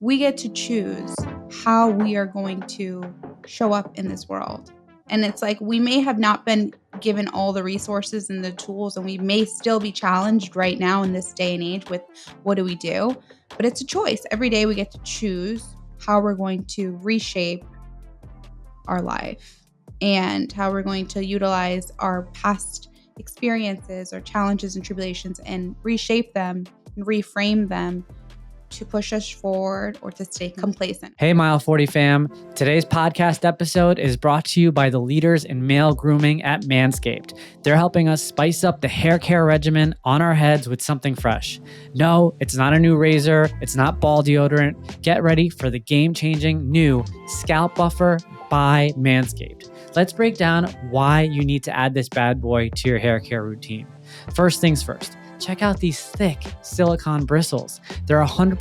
we get to choose how we are going to show up in this world. And it's like we may have not been given all the resources and the tools, and we may still be challenged right now in this day and age with what do we do? But it's a choice. Every day we get to choose how we're going to reshape our life and how we're going to utilize our past experiences or challenges and tribulations and reshape them and reframe them to push us forward or to stay complacent. Hey, Mile 40 fam. Today's podcast episode is brought to you by the leaders in male grooming at Manscaped. They're helping us spice up the hair care regimen on our heads with something fresh. No, it's not a new razor. It's not ball deodorant. Get ready for the game-changing new Scalp Buffer by Manscaped. Let's break down why you need to add this bad boy to your hair care routine. First things first. Check out these thick silicone bristles. They're 100%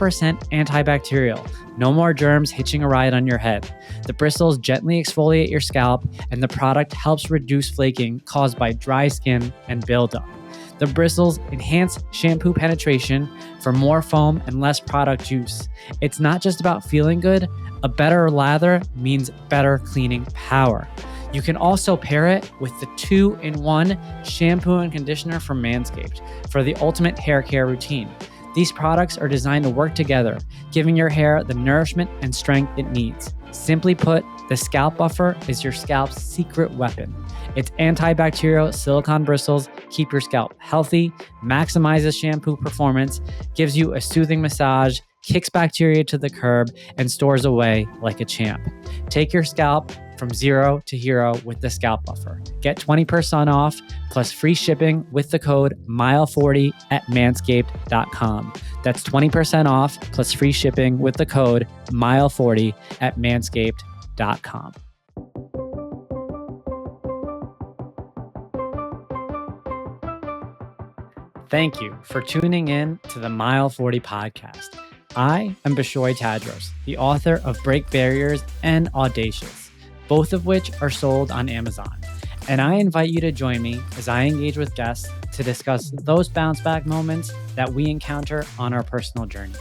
antibacterial. No more germs hitching a ride on your head. The bristles gently exfoliate your scalp, and the product helps reduce flaking caused by dry skin and buildup. The bristles enhance shampoo penetration for more foam and less product juice. It's not just about feeling good. A better lather means better cleaning power. You can also pair it with the 2-in-1 shampoo and conditioner from Manscaped for the ultimate hair care routine. These products are designed to work together, giving your hair the nourishment and strength it needs. Simply put, the Scalp Buffer is your scalp's secret weapon. Its antibacterial silicone bristles keep your scalp healthy, maximizes shampoo performance, gives you a soothing massage, kicks bacteria to the curb, and stores away like a champ. Take your scalp from zero to hero with the Scalp Buffer. Get 20% off plus free shipping with the code MILE40 at manscaped.com. That's 20% off plus free shipping with the code MILE40 at manscaped.com. Thank you for tuning in to the Mile 40 podcast. I am Bishoy Tadros, the author of Break Barriers and Audacious, both of which are sold on Amazon. And I invite you to join me as I engage with guests to discuss those bounce back moments that we encounter on our personal journey.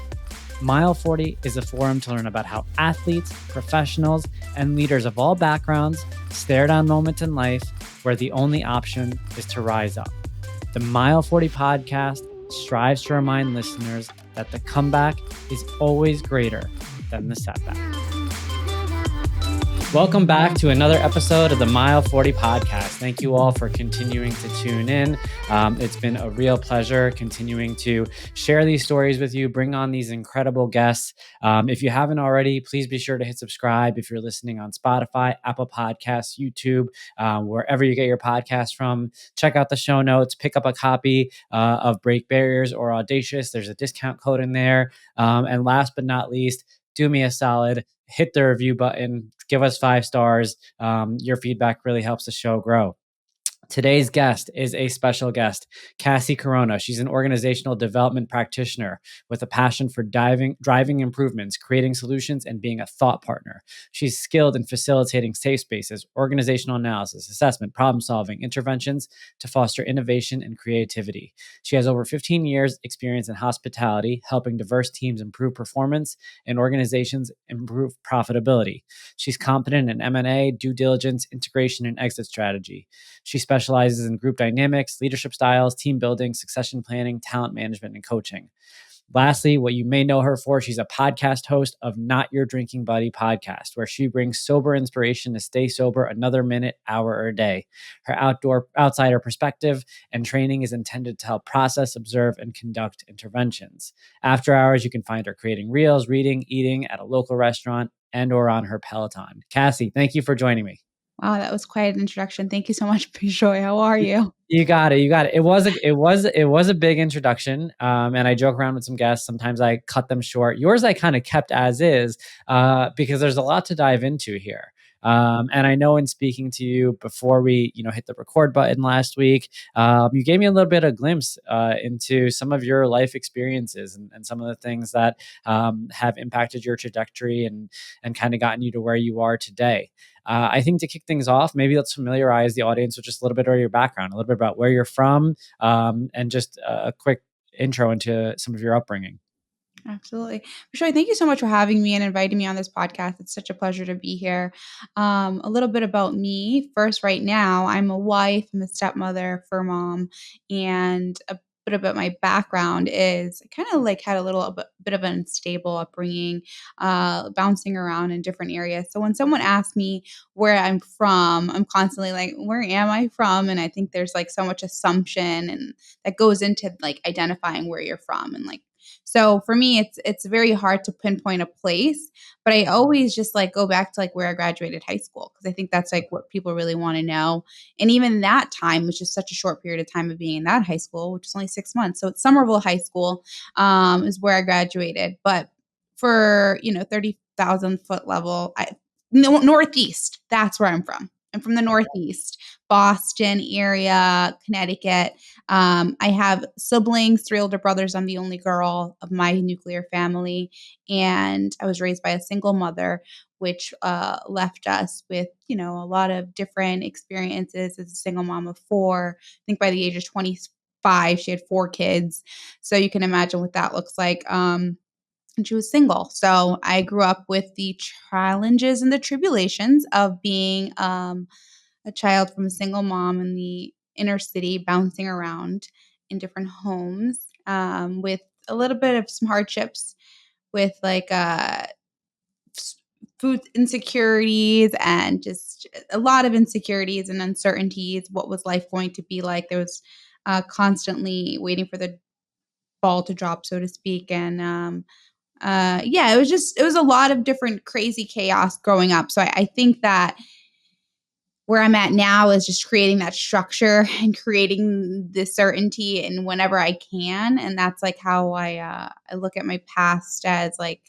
Mile 40 is a forum to learn about how athletes, professionals, and leaders of all backgrounds stare down moments in life where the only option is to rise up. The Mile 40 podcast strives to remind listeners that the comeback is always greater than the setback. Welcome back to another episode of the Mile 40 podcast. Thank you all for continuing to tune in. It's been a real pleasure continuing to share these stories with you, bring on these incredible guests. If you haven't already, please be sure to hit subscribe if you're listening on Spotify, Apple Podcasts, YouTube, wherever you get your podcasts from. Check out the show notes, pick up a copy of Break Barriers or Audacious. There's a discount code in there. And last but not least, do me a solid, hit the review button, give us 5 stars. Your feedback really helps the show grow. Today's guest is a special guest, Cassi Corona. She's an organizational development practitioner with a passion for driving improvements, creating solutions, and being a thought partner. She's skilled in facilitating safe spaces, organizational analysis, assessment, problem solving, interventions to foster innovation and creativity. She has over 15 years experience in hospitality, helping diverse teams improve performance and organizations improve profitability. She's competent in M&A, due diligence, integration, and exit strategy. She specializes in group dynamics, leadership styles, team building, succession planning, talent management, and coaching. Lastly, what you may know her for, she's a podcast host of Not Your Drinking Buddy podcast, where she brings sober inspiration to stay sober another minute, hour, or day. Her outsider perspective and training is intended to help process, observe, and conduct interventions. After hours, you can find her creating reels, reading, eating at a local restaurant, and or on her Peloton. Cassi, thank you for joining me. Wow, that was quite an introduction. Thank you so much, Bishoy. How are you? You got it. It was a big introduction. And I joke around with some guests. Sometimes I cut them short. Yours I kind of kept as is, because there's a lot to dive into here. And I know in speaking to you before we, hit the record button last week, you gave me a little bit of glimpse into some of your life experiences and some of the things that have impacted your trajectory and kind of gotten you to where you are today. I think to kick things off, maybe let's familiarize the audience with just a little bit of your background, a little bit about where you're from, and just a quick intro into some of your upbringing. Absolutely. Bishoy, thank you so much for having me and inviting me on this podcast. It's such a pleasure to be here. A little bit about me. First, right now, I'm a wife, I'm a stepmother, fur mom, and a bit about my background is I kind of like had a little a bit of an unstable upbringing, bouncing around in different areas. So when someone asks me where I'm from, I'm constantly like, where am I from? And I think there's like so much assumption and that goes into like identifying where you're from and like so for me, it's very hard to pinpoint a place, but I always just like go back to like where I graduated high school because I think that's like what people really want to know. And even that time was just such a short period of time of being in that high school, which is only 6 months. So it's Somerville High School is where I graduated, but for 30,000 foot level, I no, Northeast. That's where I'm from. I'm from the Northeast, Boston area, Connecticut. I have siblings, three older brothers. I'm the only girl of my nuclear family. And I was raised by a single mother, which left us with, a lot of different experiences as a single mom of four. I think by the age of 25, she had four kids. So you can imagine what that looks like. And she was single. So I grew up with the challenges and the tribulations of being a child from a single mom in the inner city, bouncing around in different homes with a little bit of some hardships with like food insecurities and just a lot of insecurities and uncertainties. What was life going to be like? There was constantly waiting for the ball to drop, so to speak. And yeah, it was a lot of different crazy chaos growing up. So I think that where I'm at now is just creating that structure and creating the certainty and whenever I can. And that's like how I look at my past as like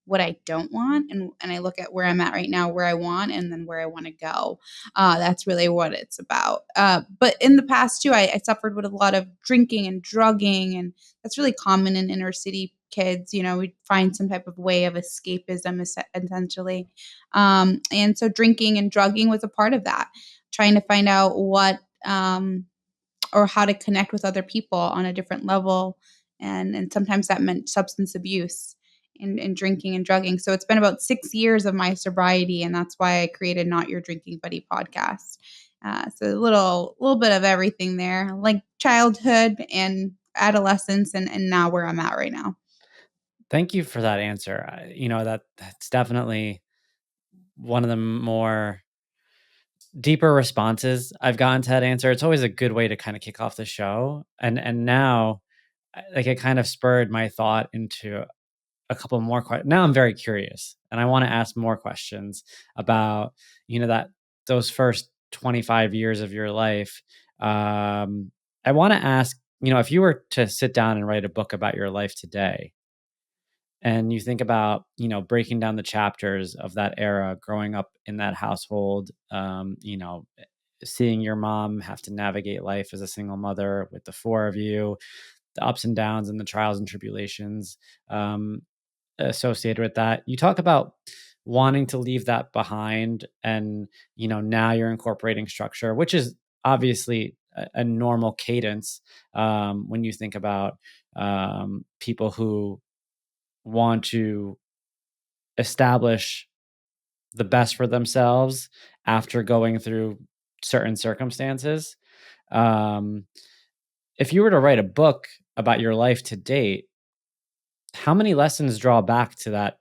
what I don't want. And I look at where I'm at right now, where I want, and then where I want to go. That's really what it's about. But in the past too, I suffered with a lot of drinking and drugging, and that's really common in inner city kids. We find some type of way of escapism essentially. And so drinking and drugging was a part of that, trying to find out what or how to connect with other people on a different level. And sometimes that meant substance abuse and drinking and drugging. So it's been about 6 years of my sobriety. And that's why I created Not Your Drinking Buddy podcast. So a little bit of everything there, like childhood and adolescence and now where I'm at right now. Thank you for that answer. That's definitely one of the more deeper responses I've gotten to that answer. It's always a good way to kind of kick off the show. And now like it kind of spurred my thought into a couple more questions. Now I'm very curious and I want to ask more questions about, that those first 25 years of your life. I want to ask, if you were to sit down and write a book about your life today, and you think about breaking down the chapters of that era, growing up in that household, seeing your mom have to navigate life as a single mother with the four of you, the ups and downs and the trials and tribulations associated with that. You talk about wanting to leave that behind, and now you're incorporating structure, which is obviously a normal cadence when you think about people who want to establish the best for themselves after going through certain circumstances. Um, if you were to write a book about your life to date, how many lessons draw back to that?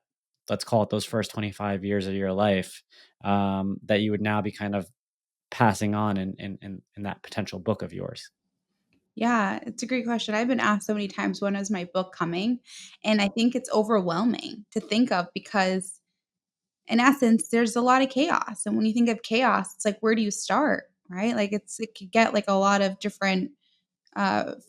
Let's call it those first 25 years of your life that you would now be kind of passing on in that potential book of yours. Yeah, it's a great question. I've been asked so many times, when is my book coming? And I think it's overwhelming to think of because, in essence, there's a lot of chaos. And when you think of chaos, it's like, where do you start? Right? Like, it could get like a lot of different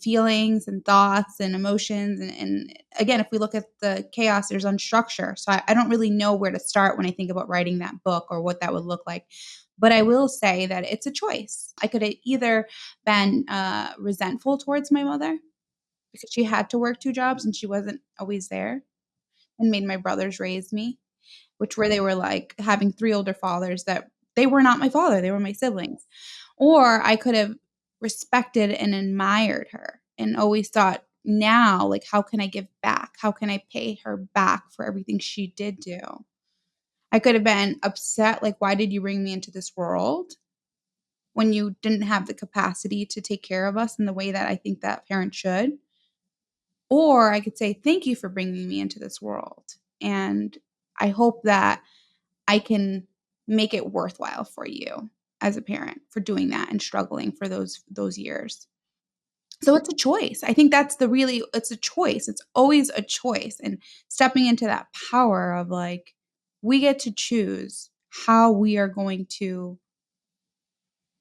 feelings and thoughts and emotions. And again, if we look at the chaos, there's unstructure. So I don't really know where to start when I think about writing that book or what that would look like. But I will say that it's a choice. I could have either been resentful towards my mother because she had to work two jobs and she wasn't always there and made my brothers raise me, which where they were like having three older fathers that they were not my father, they were my siblings. Or I could have respected and admired her and always thought, now, like, how can I give back? How can I pay her back for everything she did do? I could have been upset, like, why did you bring me into this world when you didn't have the capacity to take care of us in the way that I think that parent should? Or I could say, thank you for bringing me into this world. And I hope that I can make it worthwhile for you as a parent for doing that and struggling for those years. So it's a choice. I think that's the really it's a choice. It's always a choice, and stepping into that power of, like, we get to choose how we are going to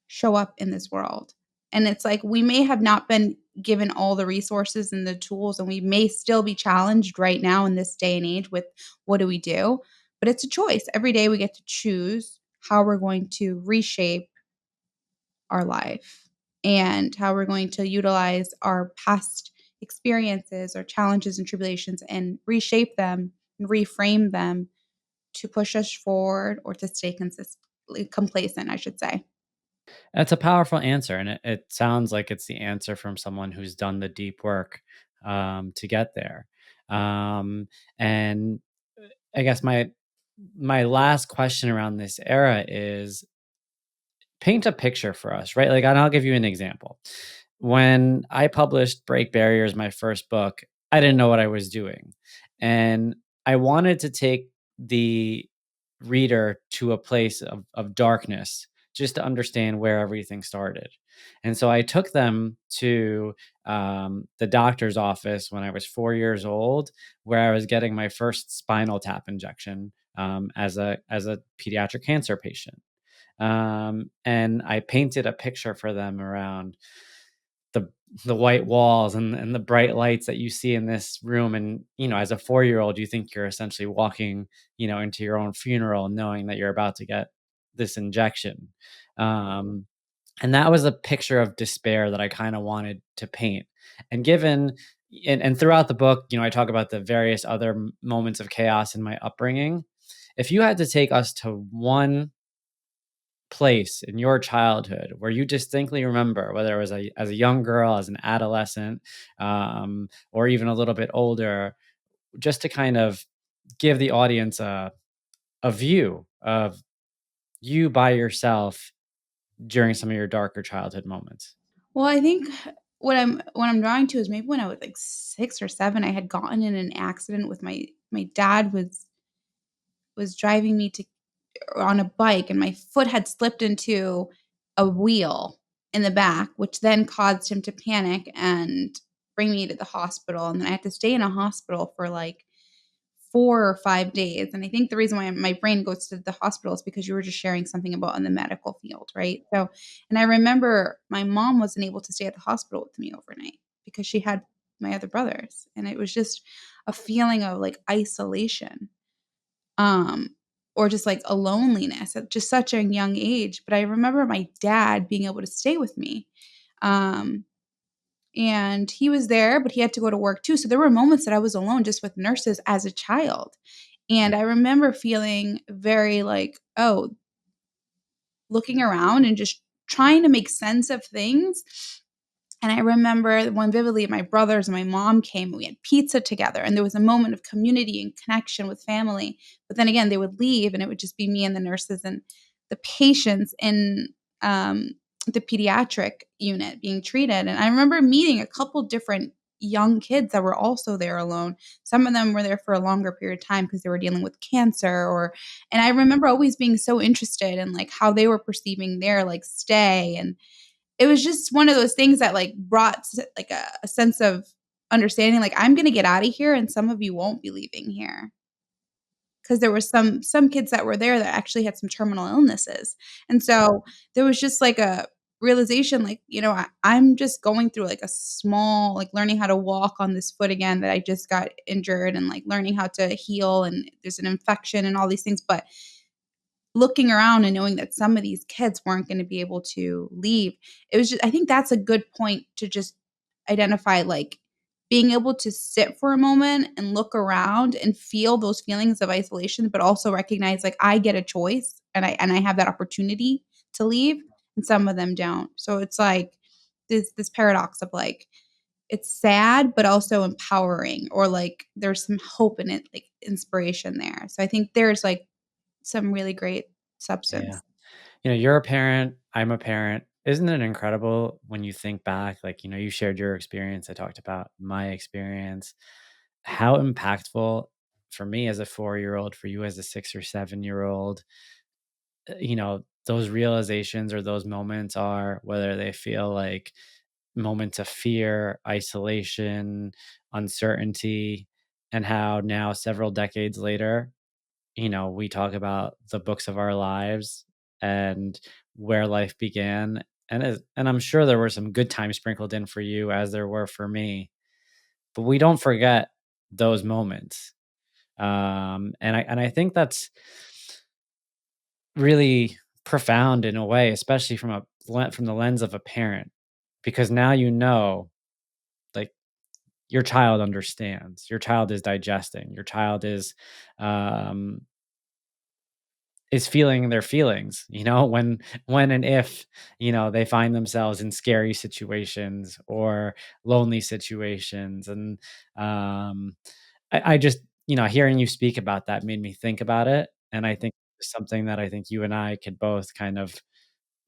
show up in this world. And it's like we may have not been given all the resources and the tools, and we may still be challenged right now in this day and age with what do we do? But it's a choice. Every day we get to choose how we're going to reshape our life and how we're going to utilize our past experiences or challenges and tribulations and reshape them and reframe them to push us forward or to stay complacent, I should say. That's a powerful answer, and it sounds like it's the answer from someone who's done the deep work to get there. And I guess my last question around this era is paint a picture for us, right? Like, and I'll give you an example. When I published Break Barriers, my first book, I didn't know what I was doing. And I wanted to take the reader to a place of darkness just to understand where everything started. And so I took them to the doctor's office when I was 4 years old, where I was getting my first spinal tap injection as a pediatric cancer patient. And I painted a picture for them around the the white walls and the bright lights that you see in this room. And as a 4 year old, you think you're essentially walking, into your own funeral, knowing that you're about to get this injection. Um, and that was a picture of despair that I kind of wanted to paint. And given and throughout the book, I talk about the various other moments of chaos in my upbringing. If you had to take us to one place in your childhood where you distinctly remember, whether it was as a young girl, as an adolescent, or even a little bit older, just to kind of give the audience a view of you by yourself during some of your darker childhood moments. Well, I think what I'm drawing to is maybe when I was like 6 or 7, I had gotten in an accident with my dad was driving me to on a bike, and my foot had slipped into a wheel in the back, which then caused him to panic and bring me to the hospital, and then I had to stay in a hospital for, like, 4 or 5 days, and I think the reason why my brain goes to the hospital is because you were just sharing something about in the medical field, right? So and I remember my mom wasn't able to stay at the hospital with me overnight because she had my other brothers, and it was just a feeling of, like, isolation, um, or just, like, a loneliness at just such a young age, but I remember my dad being able to stay with me, um, and he was there, but he had to go to work too, so there were moments that I was alone just with nurses as a child, and I remember feeling very, like, "Oh," looking around and just trying to make sense of things. And I remember one vividly, my brothers and my mom came, and we had pizza together, and there was a moment of community and connection with family. But then again, they would leave, and it would just be me and the nurses and the patients in the pediatric unit being treated. And I remember meeting a couple different young kids that were also there alone. Some of them were there for a longer period of time because they were dealing with cancer or and I remember always being so interested in like how they were perceiving their like stay and it was just one of those things that, like, brought like, a sense of understanding, like, "I'm gonna get out of here, and some of you won't be leaving here, because there were some kids that were there that actually had some terminal illnesses, and so, there was just, like, a realization, like, I'm just going through, like, a small like, learning how to walk on this foot again that I just got injured and, like, learning how to heal, and there's an infection and all these things, but looking around and knowing that some of these kids weren't gonna be able to leave, it was just I think that's a good point to just identify, like, being able to sit for a moment and look around and feel those feelings of isolation, but also recognize, like, I get a choice and I have that opportunity to leave, and some of them don't. So it's like this paradox of, like, it's sad, but also empowering, or like there's some hope in it, like inspiration there. So I think there's like some really great Yeah. substance. You're a parent, I'm a parent. Isn't it incredible when you think back, like, you shared your experience, I talked about my experience, how impactful for me as a 4-year-old, for you as a 6 or 7-year-old, those realizations or those moments are, whether they feel like moments of fear, isolation, uncertainty, and how now several decades later, we talk about the books of our lives and where life began. And I'm sure there were some good times sprinkled in for you as there were for me, but we don't forget those moments. And I think that's really profound in a way, especially from the lens of a parent, because now like your child understands, your child is digesting, your child um, is feeling their feelings, when and if, they find themselves in scary situations or lonely situations. And I just, hearing you speak about that made me think about it. And I think it's something that I think you and I could both kind of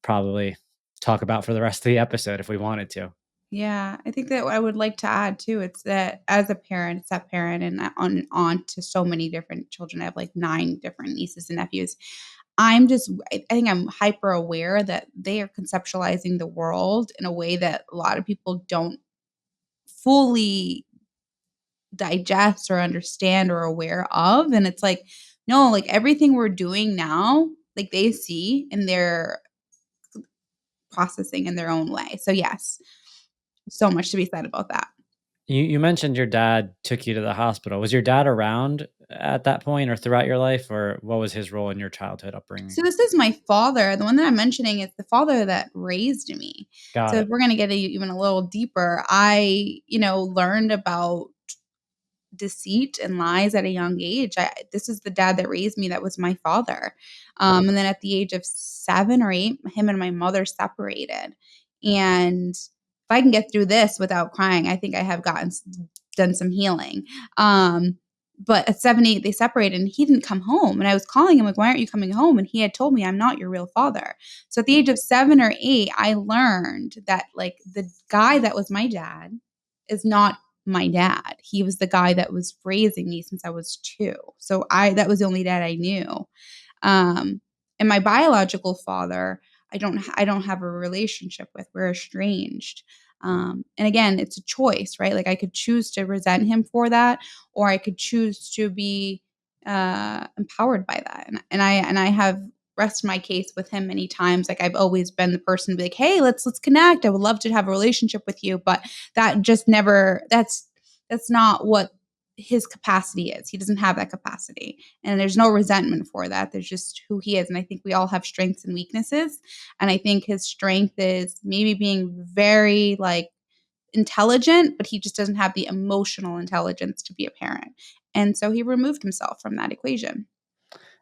probably talk about for the rest of the episode if we wanted to. Yeah, I think that I would like to add too, it's that as a parent, step parent, and on aunt to so many different children. I have like 9 different nieces and nephews. I think I'm hyper aware that they are conceptualizing the world in a way that a lot of people don't fully digest or understand or aware of. And it's like, no, like everything we're doing now, like they see and they're processing in their own way. So yes, so much to be said about that. You mentioned your dad took you to the hospital. Was your dad around at that point or throughout your life, or what was his role in your childhood upbringing? So this is my father. The one that I'm mentioning is the father that raised me. Got So if it. we're going to get even a little deeper, I, learned about deceit and lies at a young age. This is the dad that raised me. That was my father. And then at the age of 7 or 8, him and my mother separated. And if I can get through this without crying, I think I have done some healing. But at 7, 8, they separated and he didn't come home. And I was calling him like, why aren't you coming home? And he had told me, I'm not your real father. So at the age of 7 or 8, I learned that like the guy that was my dad is not my dad. He was the guy that was raising me since I was 2. So that was the only dad I knew. Um, and my biological father, I don't have a relationship with. We're estranged. And again, it's a choice, right? Like I could choose to resent him for that, or I could choose to be empowered by that. And I have rest my case with him many times. Like I've always been the person to be like, hey, let's connect. I would love to have a relationship with you, but that just never. That's not what his capacity is. He doesn't have that capacity. And there's no resentment for that. There's just who he is. And I think we all have strengths and weaknesses. And I think his strength is maybe being very like intelligent, but he just doesn't have the emotional intelligence to be a parent. And so he removed himself from that equation.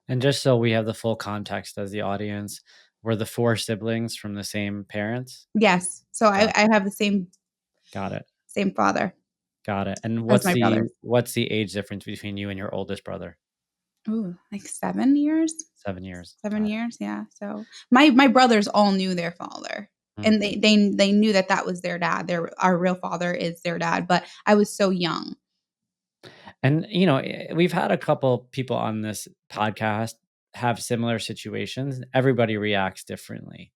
And just so we have the full context as the audience, were the 4 siblings from the same parents? Yes. So Got I have the got it. same father Got it. And as what's my the brothers. what's the age difference between you and your oldest brother? Ooh, like 7 years? 7 years. 7 Got it. years, yeah. So my brothers all knew their father, Mm. and they knew that that was their dad. Our real father is their dad, but I was so young. And, we've had a couple people on this podcast have similar situations. Everybody reacts differently.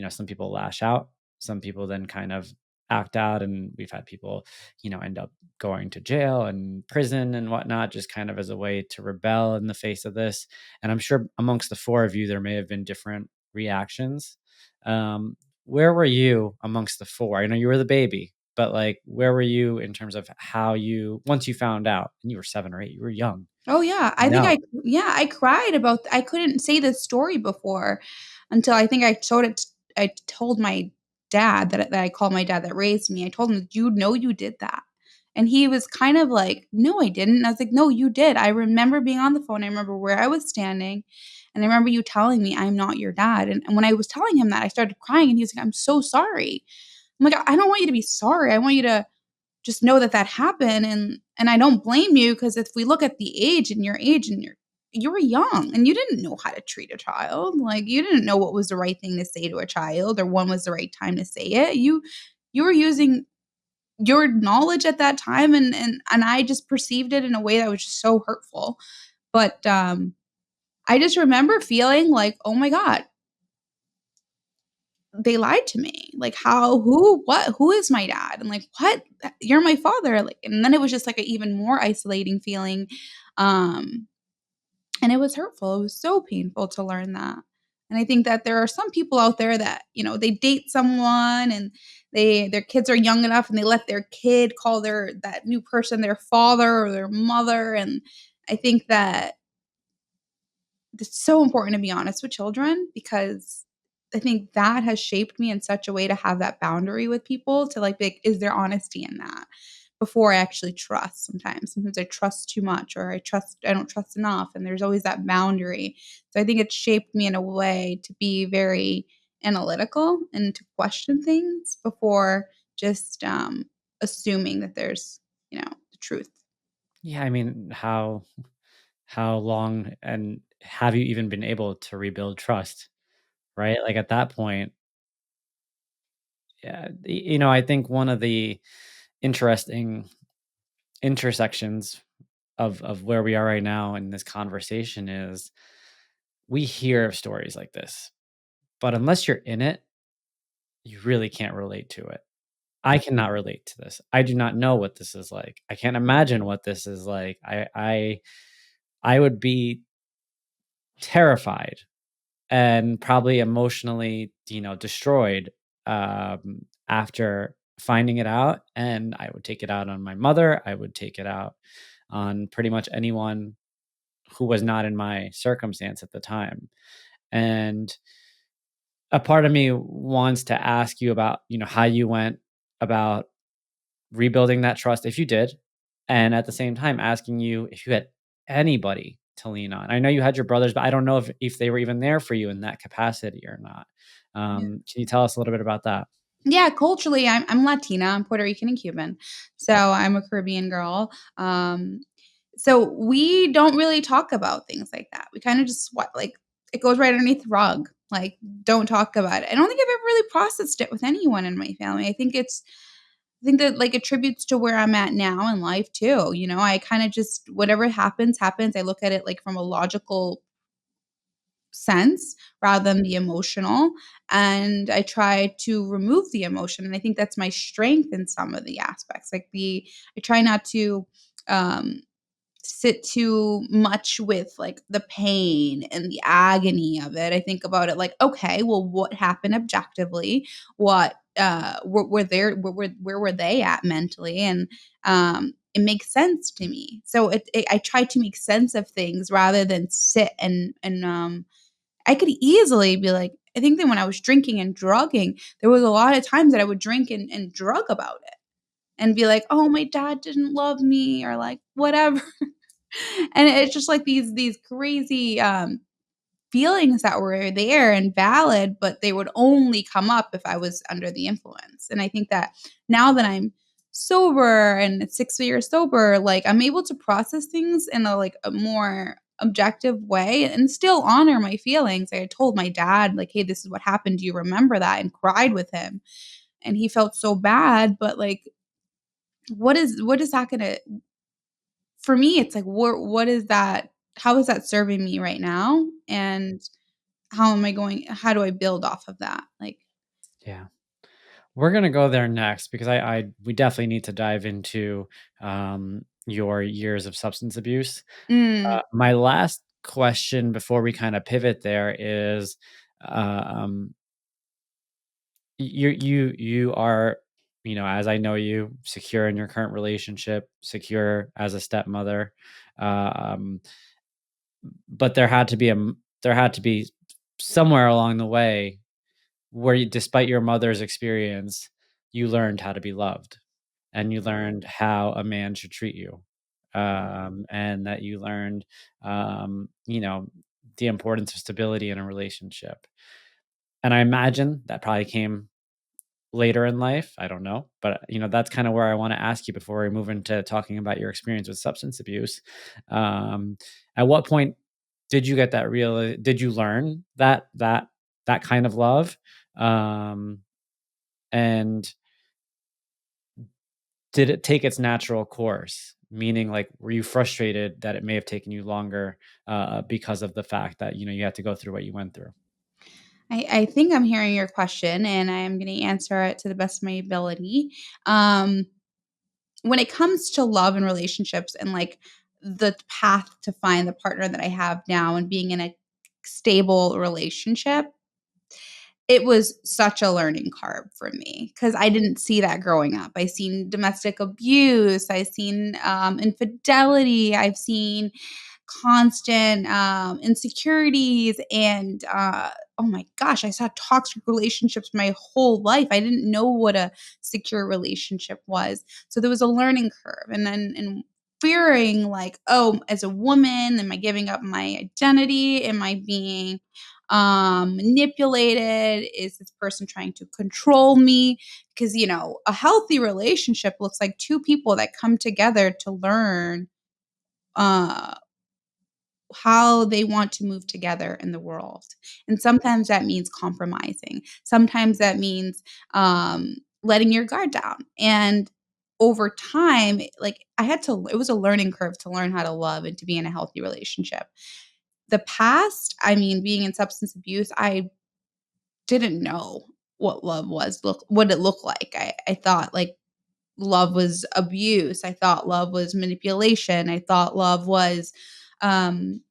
Some people lash out, some people then kind of act out. And we've had people, end up going to jail and prison and whatnot, just kind of as a way to rebel in the face of this. And I'm sure amongst the 4 of you, there may have been different reactions. Um, where were you amongst the 4? I know you were the baby, but, like, where were you in terms of how once you found out, and you were 7 or 8, you were young. Oh, yeah. No. I cried about I couldn't say this story before until I think I told my dad that I called my dad that raised me. I told him, "You know you did that." And he was kind of like, "No, I didn't." And I was like, "No, you did. I remember being on the phone. I remember where I was standing, and I remember you telling me I'm not your dad." And when I was telling him that, I started crying, and he was like, "I'm so sorry." I'm like, "I don't want you to be sorry. I want you to just know that that happened, and I don't blame you, because if we look at the age and you were young and you didn't know how to treat a child. Like, you didn't know what was the right thing to say to a child or when was the right time to say it. You were using your knowledge at that time, and I just perceived it in a way that was just so hurtful. But I just remember feeling like, "Oh my god, they lied to me. Like, how, who, what, who is my dad?" And like, "What? You're my father." Like, and then it was just like an even more isolating feeling. Um, and it was hurtful. It was so painful to learn that. And I think that there are some people out there that, they date someone, and their kids are young enough and they let their kid call that new person their father or their mother. And I think that it's so important to be honest with children, because I think that has shaped me in such a way to have that boundary with people, to like, be like, is there honesty in that? Before I actually trust sometimes. Sometimes I trust too much, or I don't trust enough, and there's always that boundary. So I think it shaped me in a way to be very analytical and to question things before just assuming that there's, the truth. Yeah, I mean, how long and have you even been able to rebuild trust, right? Like at that point, yeah, I think one of the interesting intersections of where we are right now in this conversation is we hear of stories like this, but unless you're in it, you really can't relate to it. I cannot relate to this. I do not know what this is like. I can't imagine what this is like. I would be terrified and probably emotionally, destroyed after finding it out. And I would take it out on my mother. I would take it out on pretty much anyone who was not in my circumstance at the time. And a part of me wants to ask you about, how you went about rebuilding that trust if you did, and at the same time asking you if you had anybody to lean on. I know you had your brothers, but I don't know if they were even there for you in that capacity or not. Can you tell us a little bit about that? Yeah, culturally, I'm Latina. I'm Puerto Rican and Cuban, so I'm a Caribbean girl. So we don't really talk about things like that. We kind of just what like it goes right underneath the rug. Like, don't talk about it. I don't think I've ever really processed it with anyone in my family. I think that like attributes to where I'm at now in life too. I kind of just, whatever happens, happens. I look at it like from a logical sense rather than the emotional, and I try to remove the emotion, and I think that's my strength in some of the aspects. Like, the I try not to um sit too much with like the pain and the agony of it. I think about it like, okay, well, what happened objectively? What were there where were they at mentally? And it makes sense to me. So I try to make sense of things rather than sit and I could easily be like, I think that when I was drinking and drugging, there was a lot of times that I would drink and drug about it and be like, "Oh, my dad didn't love me," or like whatever. And it's just like these crazy feelings that were there and valid, but they would only come up if I was under the influence. And I think that now that I'm sober and 6 years sober, like, I'm able to process things in a more objective way and still honor my feelings. I told my dad, like, "Hey, this is what happened. Do you remember that?" And cried with him. And he felt so bad, but like, what is that gonna, for me, it's like, what is that, how is that serving me right now? And how do I build off of that? Like, Yeah. We're gonna go there next because we definitely need to dive into your years of substance abuse. mm, My last question before we kind of pivot there is, um, you are, as I know you, secure in your current relationship, secure as a stepmother, um, but there had to be somewhere along the way where you, despite your mother's experience, you learned how to be loved and you learned how a man should treat you, and that you learned, the importance of stability in a relationship. And I imagine that probably came later in life. I don't know. But, that's kind of where I want to ask you before we move into talking about your experience with substance abuse. Um, at what point did you get that did you learn that kind of love? Um, and did it take its natural course? Meaning, like, were you frustrated that it may have taken you longer because of the fact that, you had to go through what you went through? I think I'm hearing your question, and I am gonna answer it to the best of my ability. Um, when it comes to love and relationships and, like, the path to find the partner that I have now and being in a stable relationship, it was such a learning curve for me because I didn't see that growing up. I seen domestic abuse, I seen, infidelity, I've seen constant, insecurities and, oh my gosh, I saw toxic relationships my whole life. I didn't know what a secure relationship was. So there was a learning curve and fearing like, "Oh, as a woman, am I giving up my identity? Am I being, manipulated? Is this person trying to control me?" Because, a healthy relationship looks like 2 people that come together to learn, uh how they want to move together in the world. And sometimes that means compromising. Sometimes that means, letting your guard down. And over time, like, it was a learning curve to learn how to love and to be in a healthy relationship. The past, I mean, being in substance abuse, I didn't know what love was, what it looked like. I thought, like, love was abuse. I thought love was manipulation. I thought love was, um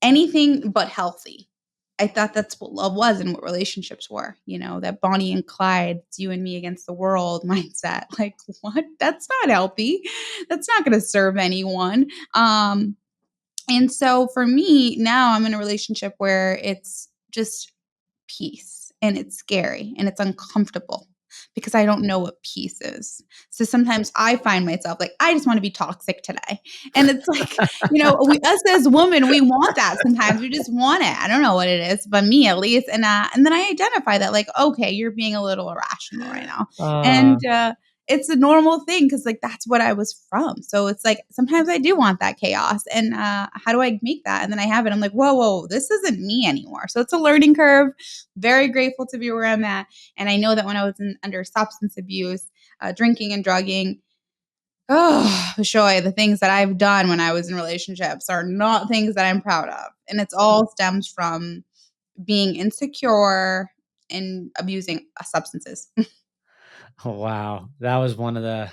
anything but healthy. I thought that's what love was and what relationships were, that Bonnie and Clyde, it's you and me against the world mindset. Like, what? That's not healthy. That's not gonna serve anyone. And so for me, now I'm in a relationship where it's just peace and it's scary and it's uncomfortable because I don't know what peace is. So sometimes I find myself like, I just want to be toxic today. And it's like, us as women, we want that sometimes. We just want it. I don't know what it is, but me at least. And then I identify that like, okay, you're being a little irrational right now. Uh, And it's a normal thing because like that's what I was from. So it's like sometimes I do want that chaos. And how do I make that? And then I have it. I'm like, whoa, this isn't me anymore. So it's a learning curve. Very grateful to be where I'm at. And I know that when I was under substance abuse, drinking and drugging, oh, Bishoy, the things that I've done when I was in relationships are not things that I'm proud of. And it's all stems from being insecure and abusing substances. Oh, wow. That was one of the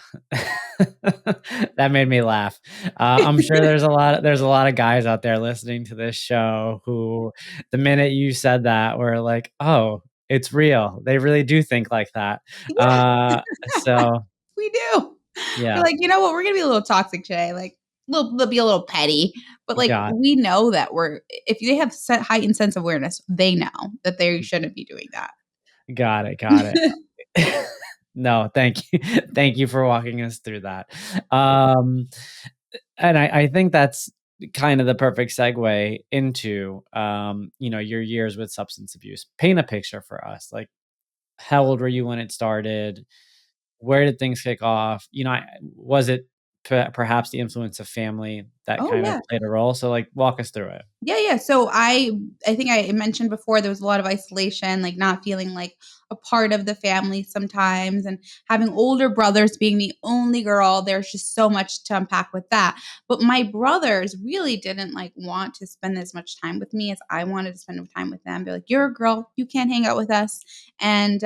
that made me laugh. I'm sure there's a lot of guys out there listening to this show who the minute you said that were like, "Oh, it's real." They really do think like that. Yeah, So we do. We're yeah, like, you know what? We're gonna be a little toxic today. Like, they'll be a little petty, but like got we know that if they have heightened sense of awareness, they know that they shouldn't be doing that. got it, got it. No, thank you. Thank you for walking us through that. Um, and I think that's kind of the perfect segue into, your years with substance abuse. Paint a picture for us. Like, how old were you when it started? Where did things kick off? Was it perhaps the influence of family that Oh kind of yeah. played a role? So, like, walk us through it. Yeah. So I think I mentioned before there was a lot of isolation, like not feeling like a part of the family sometimes and having older brothers being the only girl, there's just so much to unpack with that. But my brothers really didn't like want to spend as much time with me as I wanted to spend time with them. They're like, "You're a girl, you can't hang out with us." And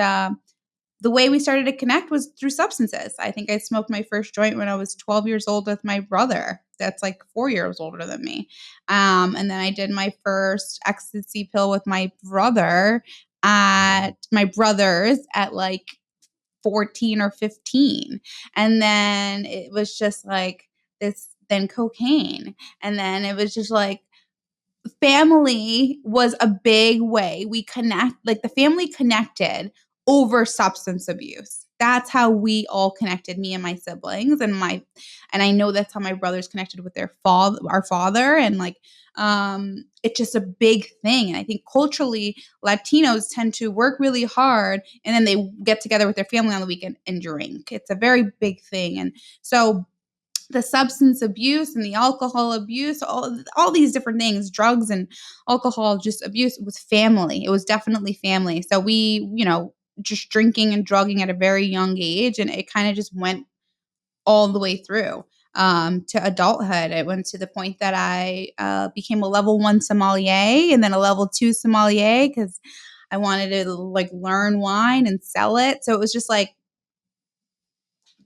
the way we started to connect was through substances. I think I smoked my first joint when I was 12 years old with my brother. That's like 4 years older than me. And then I did my first ecstasy pill with my brother at my brother's at like 14 or 15. And then it was just like then cocaine. And then it was just like family was a big way we connect, like the family connected over substance abuse. that's how we all connected, me and my siblings, and I know that's how my brothers connected with their father, our father, and like it's just a big thing. And I think culturally Latinos tend to work really hard and then they get together with their family on the weekend and drink. It's a very big thing. And so the substance abuse and the alcohol abuse, all these different things, drugs and alcohol just abuse, was family. It was definitely family. So we, just drinking and drugging at a very young age, and it kind of just went all the way through to adulthood. It went to the point that I became a level 1 sommelier and then a level 2 sommelier because I wanted to like learn wine and sell it. So it was just like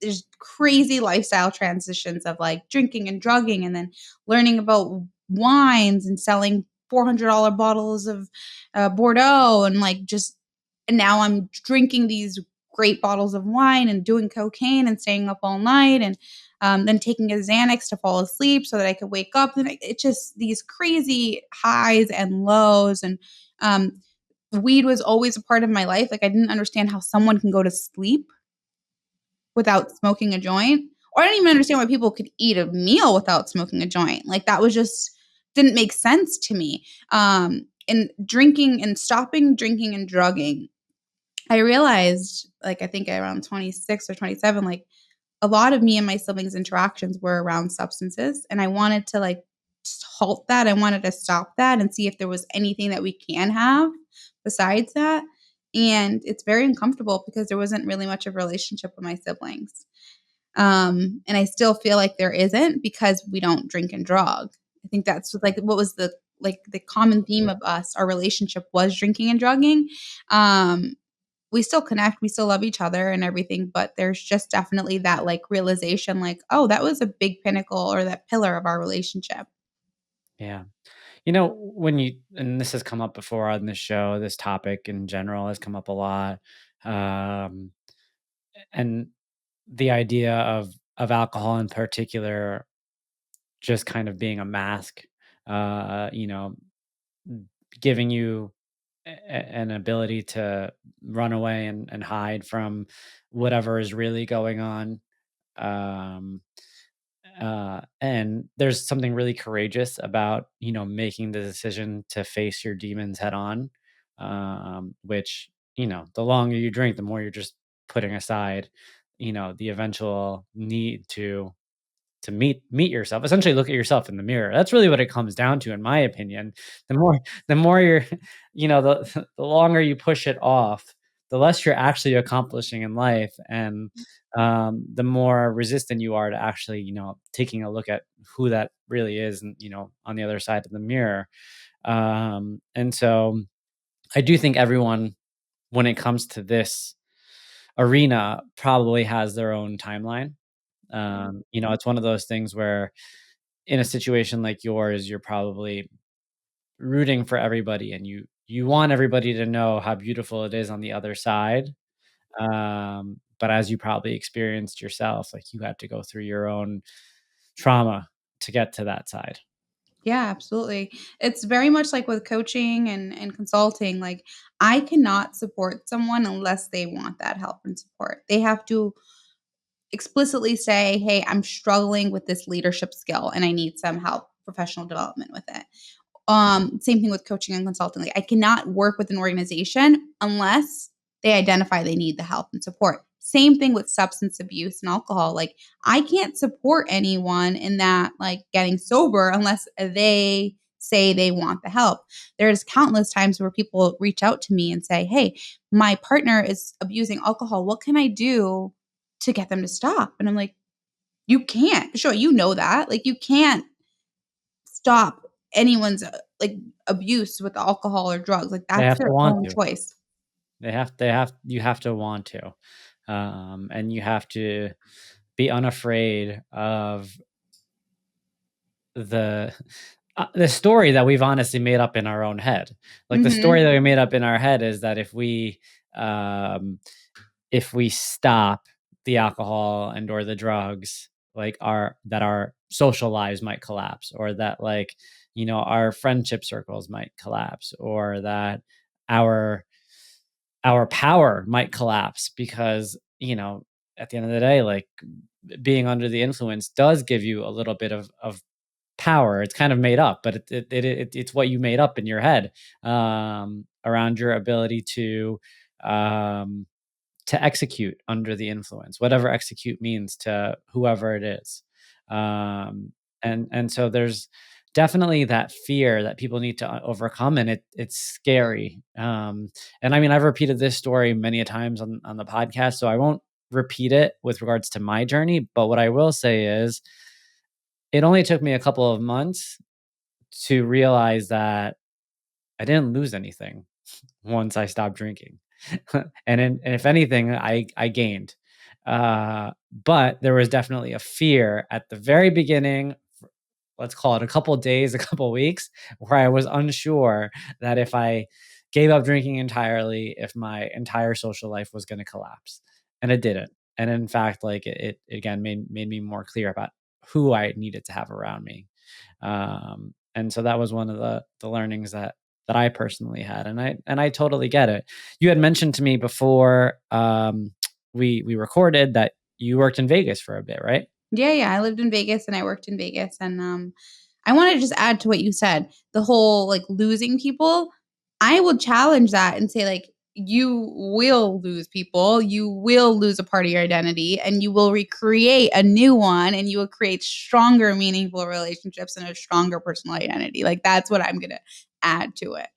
there's crazy lifestyle transitions of like drinking and drugging and then learning about wines and selling $400 bottles of Bordeaux and like just and now I'm drinking these great bottles of wine and doing cocaine and staying up all night and then taking a Xanax to fall asleep so that I could wake up. And it's just these crazy highs and lows. And weed was always a part of my life. Like I didn't understand how someone can go to sleep without smoking a joint. Or I didn't even understand why people could eat a meal without smoking a joint. Like that was just didn't make sense to me. And drinking and stopping drinking and drugging, I realized, like I think around 26 or 27, like a lot of me and my siblings' interactions were around substances, and I wanted to like halt that. I wanted to stop that and see if there was anything that we can have besides that. And it's very uncomfortable because there wasn't really much of a relationship with my siblings. And I still feel like there isn't because we don't drink and drug. I think that's like what was the common theme of us. Our relationship was drinking and drugging. Um, we still connect, we still love each other and everything, but there's just definitely that like realization like, oh, that was a big pinnacle or that pillar of our relationship. Yeah. And this has come up before on this show, this topic in general has come up a lot. Um, and the idea of alcohol in particular just kind of being a mask, uh, you know, giving you an ability to run away and hide from whatever is really going on. Um, and there's something really courageous about making the decision to face your demons head on, which the longer you drink, the more you're just putting aside the eventual need to meet yourself, essentially look at yourself in the mirror. That's really what it comes down to, in my opinion. The more you're the longer you push it off, the less you're actually accomplishing in life, and the more resistant you are to actually taking a look at who that really is, and on the other side of the mirror. And so I do think everyone, when it comes to this arena, probably has their own timeline. It's one of those things where in a situation like yours, you're probably rooting for everybody, and you want everybody to know how beautiful it is on the other side. But as you probably experienced yourself, like, you had to go through your own trauma to get to that side. Yeah, absolutely. It's very much like with coaching and consulting. Like, I cannot support someone unless they want that help and support. They have to explicitly say, hey, I'm struggling with this leadership skill and I need some help, professional development with it. Same thing with coaching and consulting. Like, I cannot work with an organization unless they identify they need the help and support. Same thing with substance abuse and alcohol. Like, I can't support anyone in that, like, getting sober unless they say they want the help. There's countless times where people reach out to me and say, hey, my partner is abusing alcohol. What can I do to get them to stop? And I'm like, you can't. Sure, you know that. Like, you can't stop anyone's, like, abuse with alcohol or drugs, like, They that's have to their want own to. choice. You have to want to. And you have to be unafraid of the the story that we've honestly made up in our own head. Like, the story Mhm. that we made up in our head is that if we stop the alcohol and or the drugs, like, our social lives might collapse, or that, like, our friendship circles might collapse, or that our our power might collapse because at the end of the day, like being under the influence does give you a little bit of power. It's kind of made up, but it's what you made up in your head, around your ability um, to execute under the influence, whatever execute means to whoever it is. Um, and so there's definitely that fear that people need to overcome, and it's scary. And I mean, I've repeated this story many a times on the podcast, so I won't repeat it with regards to my journey. But what I will say is, it only took me a couple of months to realize that I didn't lose anything once I stopped drinking. And if anything, I gained. But there was definitely a fear at the very beginning, let's call it a couple of days, a couple of weeks, where I was unsure that if I gave up drinking entirely, if my entire social life was going to collapse. And it didn't. And in fact, like it again made me more clear about who I needed to have around me. And so that was one of the learnings that I personally had, and I totally get it. You had mentioned to me before, we recorded, that you worked in Vegas for a bit, right? Yeah, yeah. I lived in Vegas and I worked in Vegas. And I want to just add to what you said, the whole like losing people. I will challenge that and say, like, you will lose people. You will lose a part of your identity and you will recreate a new one and you will create stronger, meaningful relationships and a stronger personal identity. Like, that's what I'm going to add to it.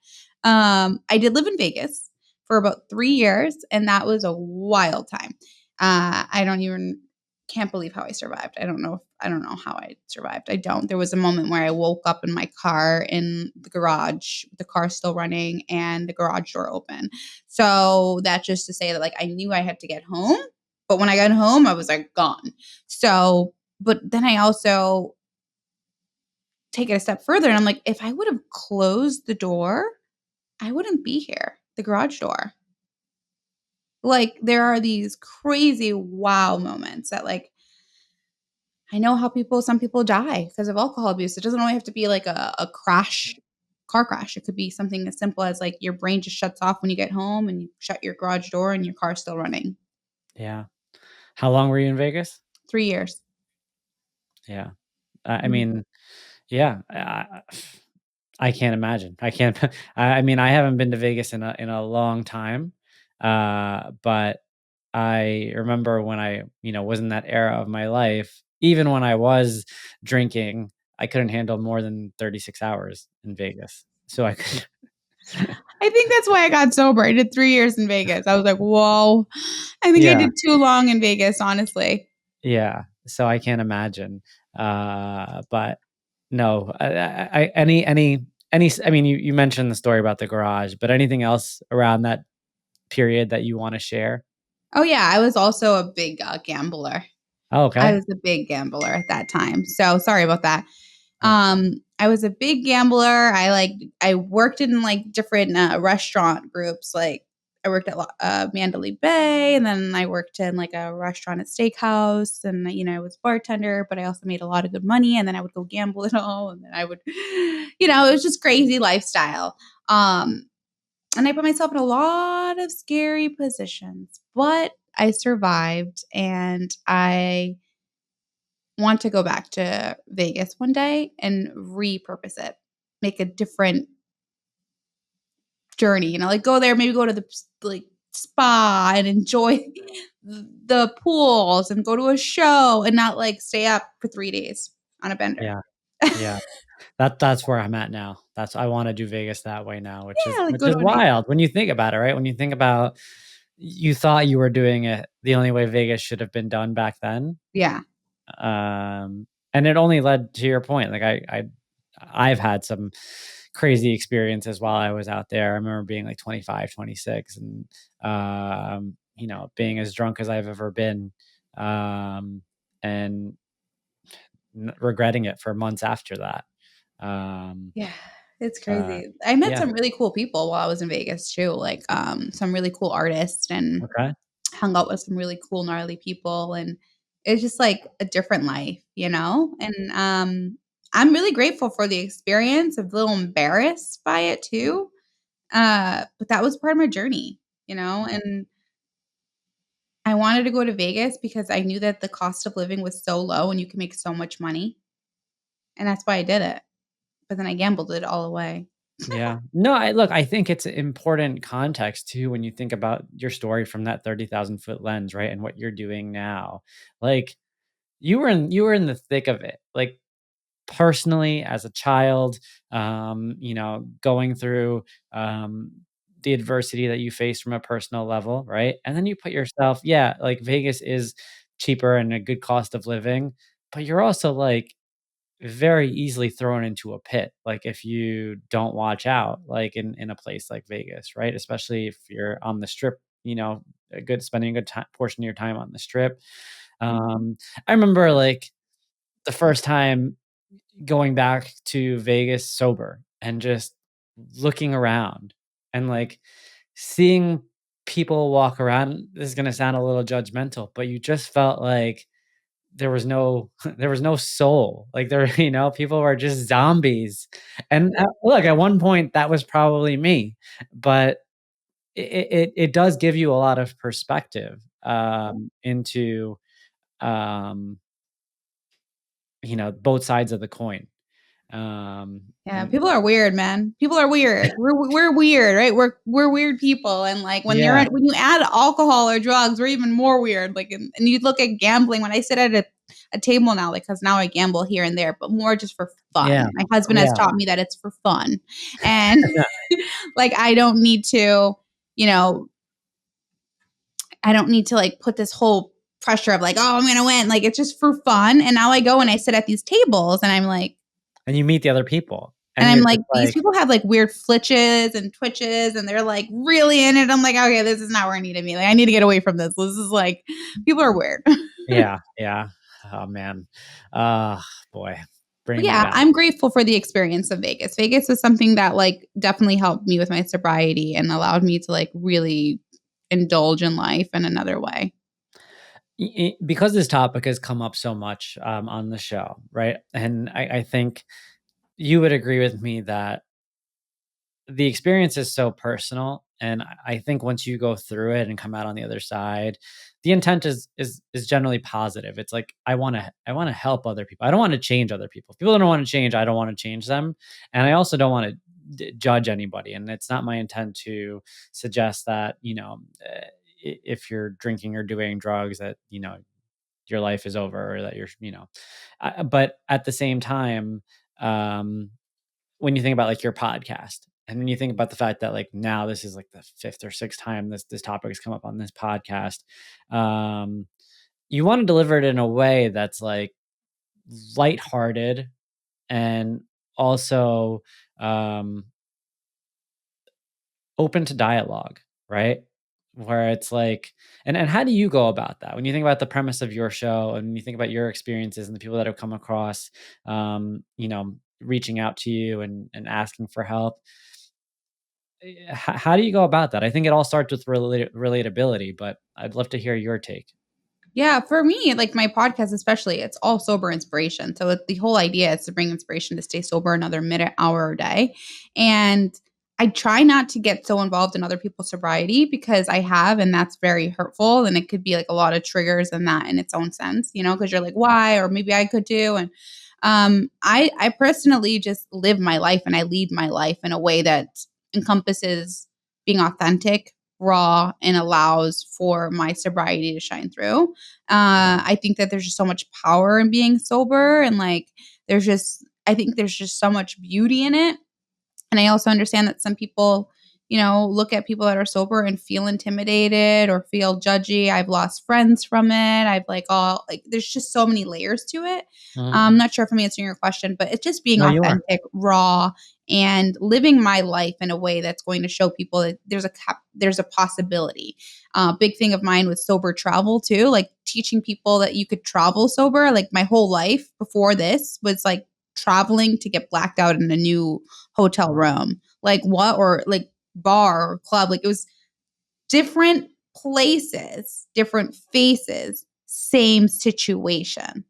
I did live in Vegas for about 3 years, and that was a wild time. I don't even can't believe how I survived. I don't know how I survived. I don't. There was a moment where I woke up in my car in the garage, the car still running and the garage door open. So that's just to say that like I knew I had to get home, but when I got home, I was like gone. So, but then I also take it a step further and I'm like, if I would have closed the door, I wouldn't be here. The garage door. Like there are these crazy wow moments that like I know how some people die because of alcohol abuse. It doesn't only have to be like a crash, car crash. It could be something as simple as like your brain just shuts off when you get home and you shut your garage door and your car's still running. Yeah. How long were you in Vegas? 3 years. Yeah. I mean, yeah, I can't imagine. I can't. I mean, I haven't been to Vegas in a long time, but I remember when I, was in that era of my life. Even when I was drinking, I couldn't handle more than 36 hours in Vegas. So I could, I think that's why I got sober. I did 3 years in Vegas. I was like, whoa, I think I yeah, did too long in Vegas, honestly. yeah. So I can't imagine. But no, I mean, you mentioned the story about the garage, but anything else around that period that you want to share? Oh, yeah. I was also a big gambler. Oh, I okay. was a big gambler at that time. So sorry about that. Oh, I was a big gambler. I worked in like different restaurant groups. Like I worked at Mandalay Bay, and then I worked in like a restaurant at Steakhouse, and I was bartender, but I also made a lot of good money. And then I would go gamble it all, and then I would, it was just crazy lifestyle. Um, and I put myself in a lot of scary positions, but I survived, and I want to go back to Vegas one day and repurpose it, make a different journey, like go there, maybe go to the like spa and enjoy the pools and go to a show and not like stay up for 3 days on a bender. yeah, yeah. That's where I'm at now. I wanna do Vegas that way now, which is Yeah, like which go is to a nice. wild when you think about it, right? When you think about, you thought you were doing it the only way Vegas should have been done back then, Yeah. and it only led to your point. Like, I've had some crazy experiences while I was out there. I remember being like 25, 26, and, being as drunk as I've ever been, and regretting it for months after that. Um, Yeah, it's uh, crazy. I met yeah. some really cool people while I was in Vegas too, like, some really cool artists and Okay. hung out with some really cool, gnarly people, and it's just, like, a different life, And, I'm really grateful for the experience, a little embarrassed by it too, Mhm. but that was part of my journey, and I wanted to go to Vegas because I knew that the cost of living was so low and you can make so much money, and that's why I did it. But then I gambled it all away. Yeah. No, I think it's important context too when you think about your story from that 30,000-foot lens, right? And what you're doing now. Like you were in the thick of it. Like personally as a child, going through the adversity that you face from a personal level, right? And then you put yourself, yeah, like Vegas is cheaper and a good cost of living, but you're also like very easily thrown into a pit, like, if you don't watch out, like, in a place like Vegas, right? Especially if you're on the Strip, spending a good portion of your time on the Strip. I remember, like, the first time going back to Vegas sober and just looking around and, like, seeing people walk around. This is gonna sound a little judgmental, but you just felt like there was no there was no soul. Like, people were just zombies. And, look, at one point, that was probably me, but it does give you a lot of perspective, into, um, both sides of the coin. Yeah, And people are weird, man. People are weird. We're weird, right? We're weird people, and like yeah, when you add alcohol or drugs, we're even more weird. Like, and you look at gambling. When I sit at a table now, like, because now I gamble here and there, but more just for yeah, fun. My husband has yeah. taught me that it's for fun, and like I don't need to, you know, I don't need to like put this whole pressure of like, oh, I'm gonna win. Like, it's just for fun. And now I go and I sit at these tables, and And you meet the other people, And and I'm you're like, just these like, people have like weird flitches and twitches, and they're like really in it. I'm like, okay, this is not where I need to be. Like, I need to get away from this. This is like, people are weird. yeah, yeah. Oh, man. Ah, boy, But bringing me yeah, back. I'm grateful for the experience of Vegas. Vegas was something that like definitely helped me with my sobriety and allowed me to like really indulge in life in another way. Because this topic has come up so much, on the show, right? And I think you would agree with me that the experience is so personal, and I think once you go through it and come out on the other side, the intent is generally positive. It's like, I wanna help other people. I don't wanna change other people. If people don't wanna change, I don't wanna change them, and I also don't wanna judge anybody, and it's not my intent to suggest that, if you're drinking or doing drugs that, your life is over, or that but at the same time, um when you think about, like, your podcast, and when you think about the fact that, like, now this is, like, the 5th or 6th time this topic has come up on this podcast, um, you wanna deliver it in a way that's, like, lighthearted and also, um, open to dialogue, right? Where it's like, and how do you go about that? When you think about the premise of your show, and you think about your experiences and the people that have come across, reaching out to you and asking for help, how do you go about that? I think it all starts with relatability, but I'd love to hear your take. Yeah, for me, like my podcast especially, it's all sober inspiration. So the whole idea is to bring inspiration to stay sober another minute, hour, or day. And I try not to get so involved in other people's sobriety because I have, and that's very hurtful. And it could be like a lot of triggers in that in its own sense, because you're like, why? Or maybe I could do. And I personally just live my life and I lead my life in a way that encompasses being authentic, raw, and allows for my sobriety to shine through. I think that there's just so much power in being sober, and like I think there's just so much beauty in it. And I also understand that some people, look at people that are sober and feel intimidated or feel judgy. I've lost friends from it. I've like all like there's just so many layers to it. Mhm. I'm not sure if I'm answering your question, but it's just being No, you are. authentic, raw, and living my life in a way that's going to show people that there's a possibility. Big thing of mine with sober travel too, like teaching people that you could travel sober. Like my whole life before this was like traveling to get blacked out in a new hotel room. Like what? Or like bar or club. Like it was different places, different faces, same situation.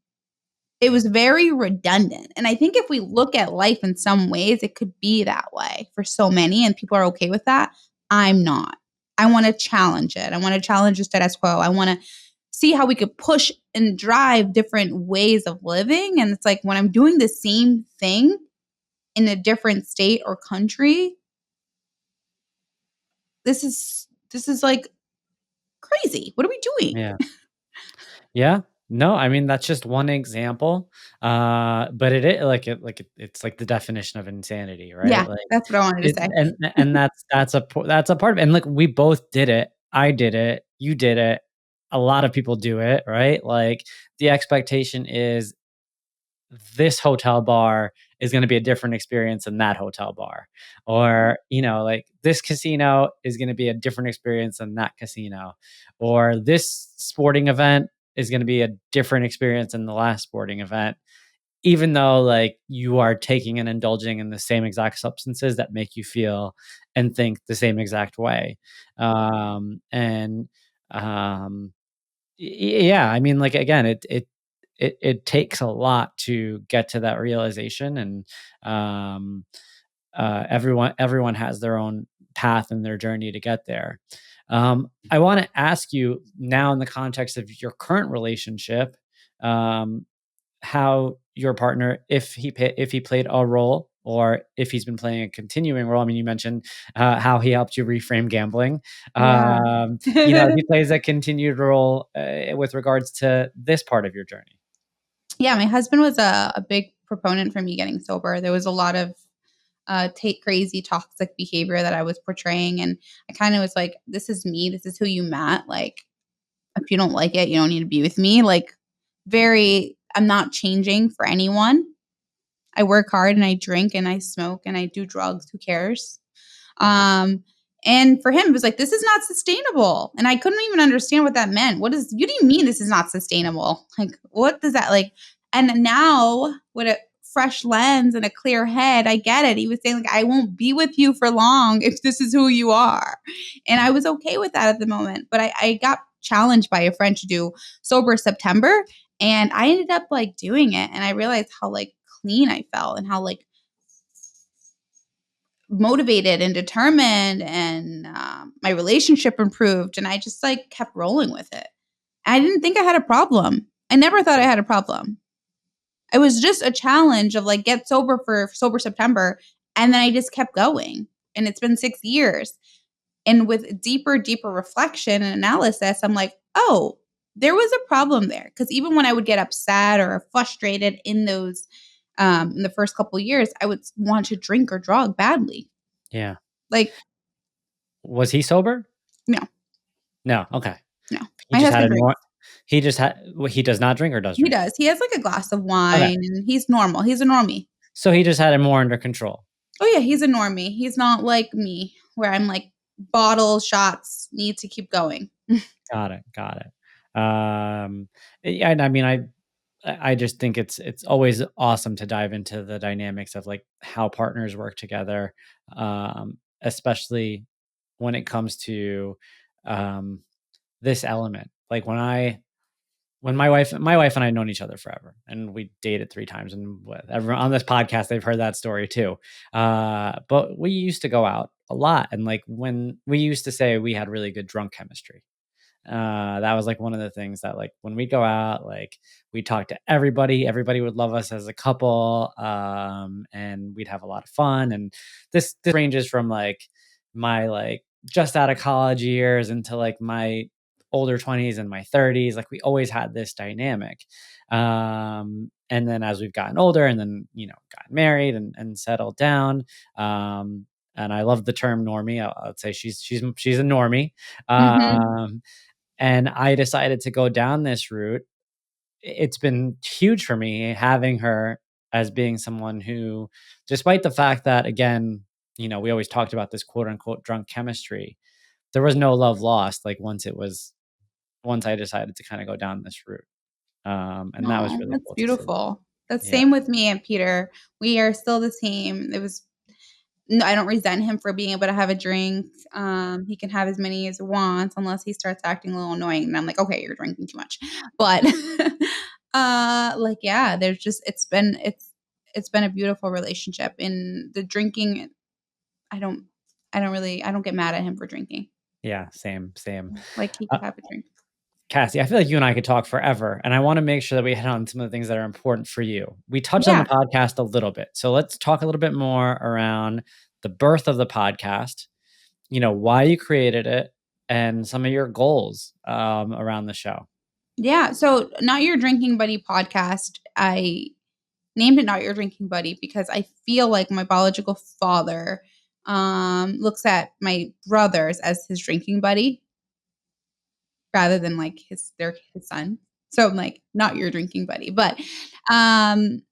It was very redundant. And I think if we look at life in some ways, it could be that way for so many, and people are okay with that. I'm not. I want to challenge it. I want to challenge the status quo. I want to see how we could push and drive different ways of living. And it's like when I'm doing the same thing in a different state or country, this is like crazy. What are we doing? Yeah. Yeah. No, I mean, that's just one example. But it's like the definition of insanity, right? Yeah, Like that's what I wanted to it say. and that's a part of it. And like we both did it. I did it. You did it. A lot of people do it, right? Like the expectation is this hotel bar is going to be a different experience than that hotel bar. Or, like this casino is going to be a different experience than that casino. Or this sporting event is going to be a different experience than the last sporting event, even though like you are taking and indulging in the same exact substances that make you feel and think the same exact way. And um yeah, I mean, like, again, it takes a lot to get to that realization, and, um, everyone has their own path and their journey to get there. I wanna ask you now in the context of your current relationship, um, how your partner, if he played a role or if he's been playing a continuing role. I mean, you mentioned, how he helped you reframe gambling. Yeah. If he plays a continued role, with regards to this part of your journey. Yeah, my husband was a big proponent for me getting sober. There was a lot of take crazy toxic behavior that I was portraying, and I kind of was like, "This is me. This is who you met. Like, if you don't like it, you don't need to be with me." Like, I'm not changing for anyone. I work hard and I drink and I smoke and I do drugs. Who cares? Um, and for him, it was like, this is not sustainable. And I couldn't even understand what that meant. You do you mean this is not sustainable? Like, what does that like? And now with a fresh lens and a clear head, I get it. He was saying, like, I won't be with you for long if this is who you are. And I was okay with that at the moment. But I got challenged by a friend to do sober September. And I ended up like doing it. And I realized how like clean I felt and how like motivated and determined and my relationship improved and I just like kept rolling with it. I didn't think I had a problem. I never thought I had a problem. It was just a challenge of like get sober for sober September, and then I just kept going, and it's been 6 years. And with deeper reflection and analysis, I'm like, oh, there was a problem there, because even when I would get upset or frustrated in the first couple of years, I would want to drink or drug badly. Yeah. Like, Was he sober? no. No, okay. No. He My just had husband a drinks. more he does not drink or does He drink? does. He has, like, a glass of Okay. wine, and he's normal. He's a normie. So he just had it more under control. Oh, yeah, he's a normie. He's not like me, where I'm like, bottle shots, need to keep going. Got it, got it. Yeah, and I mean, I just think it's always awesome to dive into the dynamics of, like, how partners work together, especially when it comes to, um, this element. Like, when my wife and I have known each other forever, and we dated 3 times, and with everyone on this podcast, they've heard that story too. But we used to go out a lot, and, like, when we used to say we had really good drunk chemistry. That was like one of the things that, like, when we go out, like, we talk to everybody would love us as a couple, and we'd have a lot of fun. And this ranges from like my like just out of college years into like my older 20s and my 30s. Like we always had this dynamic. And then as we've gotten older and then, gotten married and settled down, and I love the term normie. I'd say she's a normie. Mhm. Um, and I decided to go down this route. It's been huge for me having her as being someone who, despite the fact that, again, we always talked about this quote unquote drunk chemistry, there was no love lost. Like once I decided to kind of go down this route. And that was Aw, really that's cool to see. beautiful. That's Yeah. same with me and Peter. We are still the same. It was No, I don't resent him for being able to have a drink. He can have as many as he wants unless he starts acting a little annoying, and I'm like, "Okay, you're drinking too much." But, like, yeah, there's just it's been a beautiful relationship. In the drinking, I don't I don't get mad at him for drinking. Yeah, same, same. Like, he Uh, could have a drink. Cassie, I feel like you and I could talk forever, and I want to make sure that we hit on some of the things that are important for you. We touched on the Yeah. podcast a little bit, so let's talk a little bit more around the birth of the podcast. Why you created it, and some of your goals around the show. Yeah, so Not Your Drinking Buddy podcast, I named it Not Your Drinking Buddy because I feel like my biological father, looks at my brothers as his drinking buddy rather than, like, they're his son. So I'm like, "Not your drinking buddy." But, um,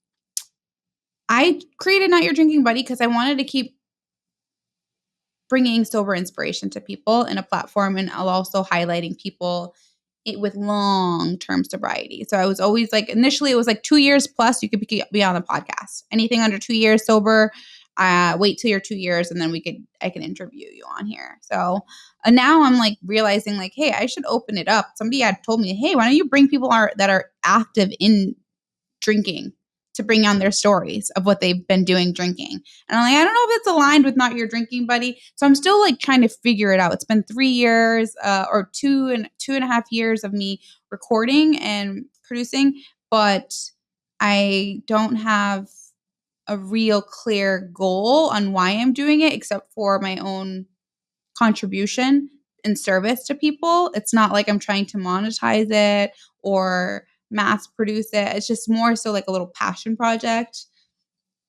I created Not Your Drinking Buddy because I wanted to keep bringing sober inspiration to people in a platform, and I'll also highlighting people with long-term sobriety. So I was always like, initially it was like 2 years plus you could be on the podcast. Anything under 2 years sober, wait till you're 2 years and then I can interview you on here. So now I'm like realizing like, hey, I should open it up. Somebody had told me, hey, why don't you bring people that are active in drinking to bring on their stories of what they've been doing drinking. And I'm like, I don't know if it's aligned with Not Your Drinking Buddy. So I'm still like trying to figure it out. It's been 3 years or two and a half years of me recording and producing, but I don't have a real clear goal on why I'm doing it except for my own contribution and service to people. It's not like I'm trying to monetize it or mass produce it. It's just more so like a little passion project.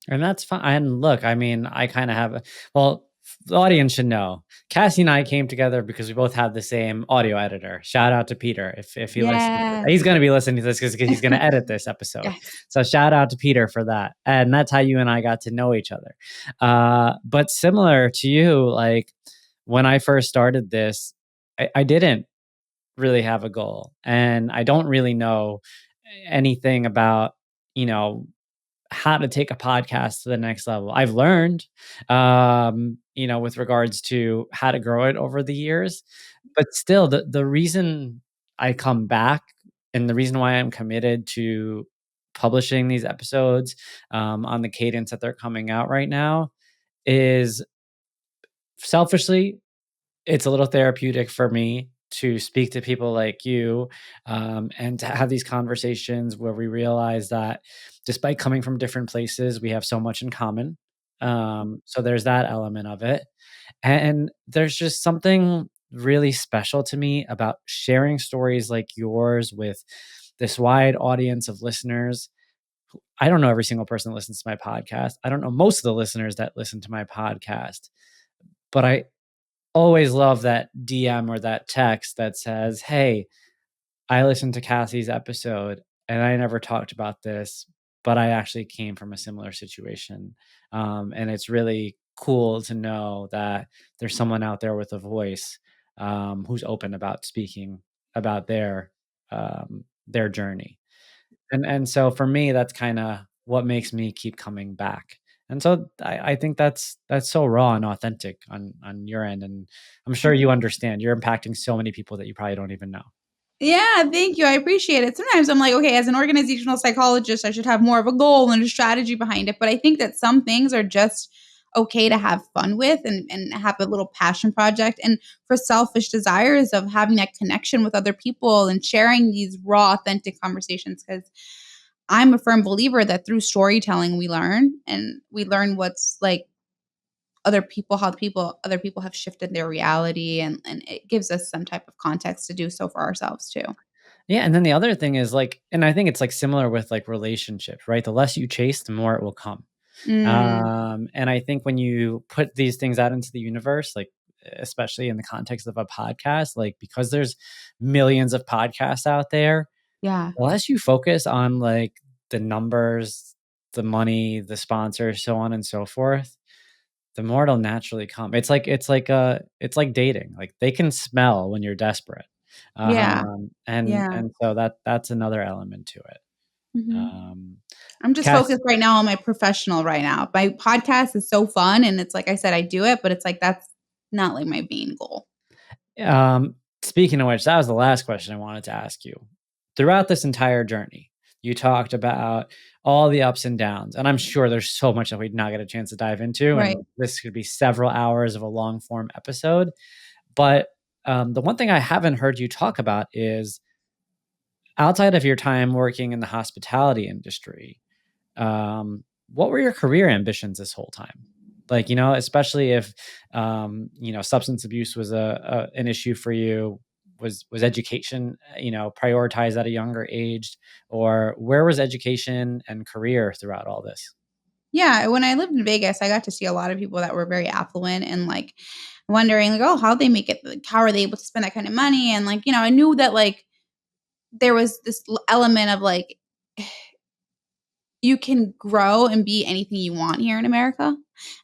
And that's fine. And look, I mean, I kind of have well, the audience should know. Cassie and I came together because we both have the same audio editor. Shout out to Peter if he listens. Yes. He's going to be listening to this because he's going to edit this episode. Yes. So shout out to Peter for that. And that's how you and I got to know each other. But similar to you, like when I first started this, I didn't really have a goal, and I don't really know anything about you know how to take a podcast to the next level. I've learned, with regards to how to grow it over the years, but still, the reason I come back and the reason why I'm committed to publishing these episodes on the cadence that they're coming out right now is selfishly, it's a little therapeutic for me to speak to people like you, and to have these conversations where we realize that despite coming from different places, we have so much in common. So there's that element of it. And there's just something really special to me about sharing stories like yours with this wide audience of listeners. I don't know every single person that listens to my podcast. I don't know most of the listeners that listen to my podcast, but I always love that DM or that text that says, "Hey, I listened to Cassie's episode and I never talked about this, but I actually came from a similar situation." And it's really cool to know that there's someone out there with a voice who's open about speaking about their journey. And so for me, that's kind of what makes me keep coming back. And so I think that's so raw and authentic on your end. And I'm sure you understand. You're impacting so many people that you probably don't even know. Yeah, thank you. I appreciate it. Sometimes I'm like, okay, as an organizational psychologist, I should have more of a goal and a strategy behind it. But I think that some things are just okay to have fun with and have a little passion project. And for selfish desires of having that connection with other people and sharing these raw, authentic conversations. Because I'm a firm believer that through storytelling, we learn and we learn what's like other people have shifted their reality and it gives us some type of context to do so for ourselves too. Yeah, and then the other thing is like, and I think it's like similar with like relationships, right? The less you chase, the more it will come. Mm, And I think when you put these things out into the universe, like especially in the context of a podcast, like because there's millions of podcasts out there, yeah. unless you focus on like the numbers, the money, the sponsors, so on and so forth, the more it'll naturally come. It's like dating. Like they can smell when you're desperate. Yeah. And Yeah. so that's another element to it. Mhm. Um I'm just Cass, focused right now on my professional right now. My podcast is so fun and it's like I said, I do it, but it's like that's not like my main goal. speaking of which, that was the last question I wanted to ask you. Throughout this entire journey, you talked about all the ups and downs, and I'm sure there's so much that we'd not get a chance to dive into, Right. and this could be several hours of a long form episode. But The one thing I haven't heard you talk about is outside of your time working in the hospitality industry, what were your career ambitions this whole time? Like, especially if, substance abuse was an issue for you, was education, prioritized at a younger age, or where was education and career throughout all this? Yeah, when I lived in Vegas, I got to see a lot of people that were very affluent and, like, wondering, like, "Oh, how'd they make it? Like, how are they able to spend that kind of money?" And, like, I knew that, like, there was this element of, like, you can grow and be anything you want here in America,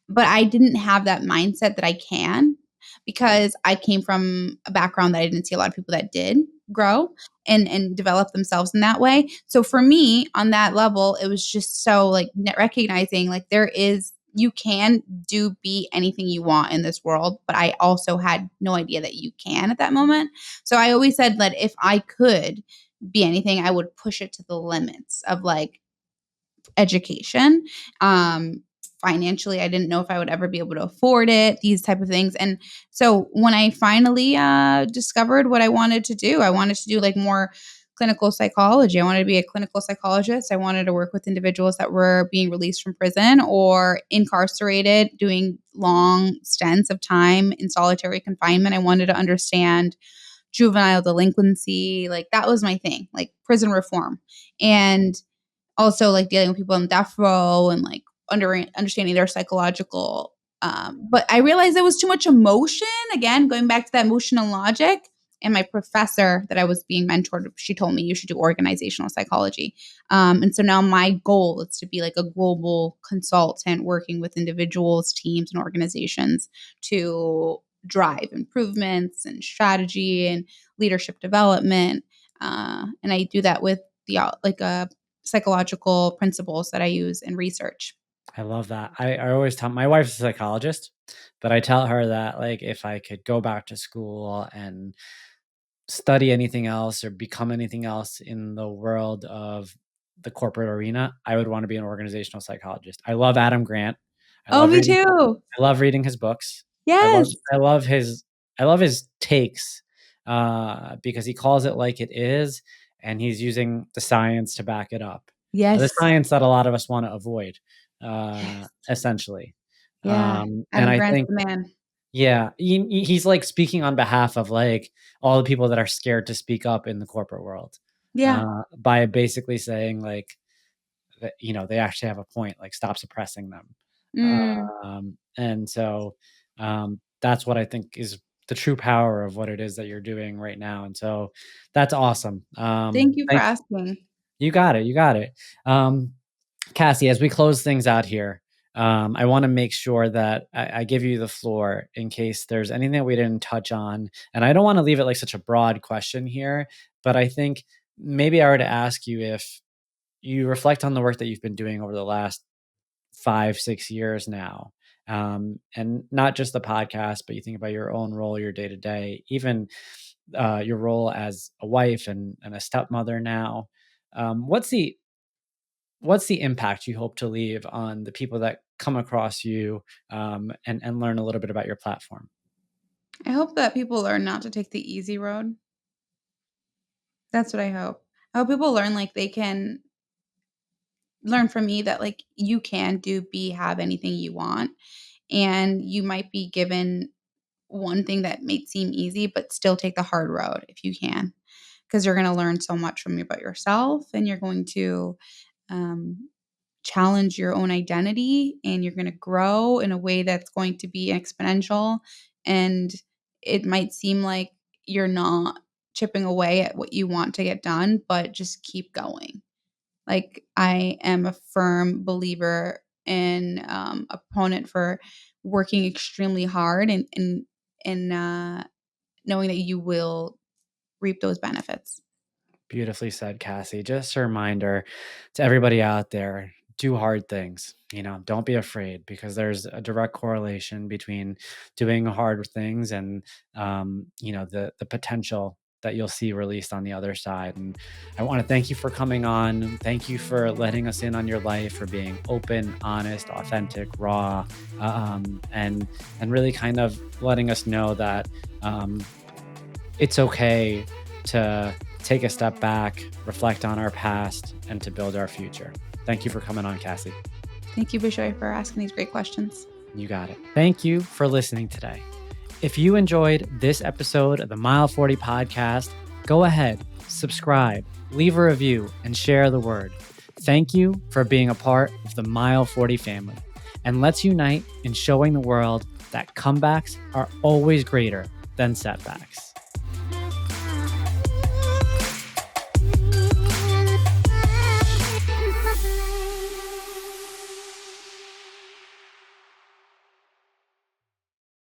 but I didn't have that mindset that I can because I came from a background that I didn't see a lot of people that did grow and develop themselves in that way. So for me, on that level, it was just so, like, recognizing, like, you can be anything you want in this world, but I also had no idea that you can at that moment. So I always said that if I could be anything, I would push it to the limits of, like, education. Financially, I didn't know if I would ever be able to afford it, these type of things. And so when I finally discovered what I wanted to do, I wanted to do, like, more clinical psychology. I wanted to be a clinical psychologist. I wanted to work with individuals that were being released from prison or incarcerated, doing long stints of time in solitary confinement. I wanted to understand juvenile delinquency. Like, that was my thing, like prison reform. And also, like, dealing with people on death row and, like, understanding their psychological, but I realized there was too much emotion, again, going back to that emotional logic, and my professor that I was being mentored, she told me, "You should do organizational psychology." And so now my goal is to be, like, a global consultant working with individuals, teams, and organizations to drive improvements and strategy and leadership development, and I do that with like, psychological principles that I use in research. I love that. I always tell my wife's a psychologist, but I tell her that, like, if I could go back to school and study anything else or become anything else in the world of the corporate arena, I would want to be an organizational psychologist. I love Adam Grant. I Oh, love me reading too. I love reading his books. I love Yes. I love his I love his takes, because he calls it like it is, and he's using the science to back it up. The Yes. science that a lot of us wanna avoid, Yes. essentially. Yeah. And Adam I Grant's think, the man. yeah, he's, like, speaking on behalf of, like, all the people that are scared to speak up in the corporate world, Yeah. by basically saying, like, that, they actually have a point, like, stop suppressing them. Mm. And so, that's what I think is the true power of what it is that you're doing right now, and so that's awesome. Thank you for Thank asking. You got it, you got it. Um, Cassie, as we close things out here, I wanna make sure that I give you the floor in case there's anything that we didn't touch on, and I don't wanna leave it like such a broad question here, but I think maybe I were to ask you if you reflect on the work that you've been doing over the last 5, 6 years now, and not just the podcast, but you think about your own role, your day to day, even your role as a wife and a stepmother now. What's the impact you hope to leave on the people that come across you, and learn a little bit about your platform? I hope that people learn not to take the easy road. That's what I hope. I hope people learn, like, they can learn from me that, like, you can have anything you want, and you might be given one thing that may seem easy, but still take the hard road if you can, because you're gonna learn so much from you about yourself, and you're going to, um, challenge your own identity, and you're gonna grow in a way that's going to be exponential, and it might seem like you're not chipping away at what you want to get done, but just keep going. Like, I am a firm believer and, opponent for working extremely hard and knowing that you will reap those benefits. Beautifully said, Cassie. Just a reminder to everybody out there, do hard things. Don't be afraid because there's a direct correlation between doing hard things and the potential that you'll see released on the other side. And I want to thank you for coming on. Thank you for letting us in on your life, for being open, honest, authentic, raw, and really kind of letting us know that it's okay to take a step back, reflect on our past, and to build our future. Thank you for coming on, Cassie. Thank you, Bishoy, for asking these great questions. You got it. Thank you for listening today. If you enjoyed this episode of the Mile 40 podcast, go ahead, subscribe, leave a review, and share the word. Thank you for being a part of the Mile 40 family. And let's unite in showing the world that comebacks are always greater than setbacks.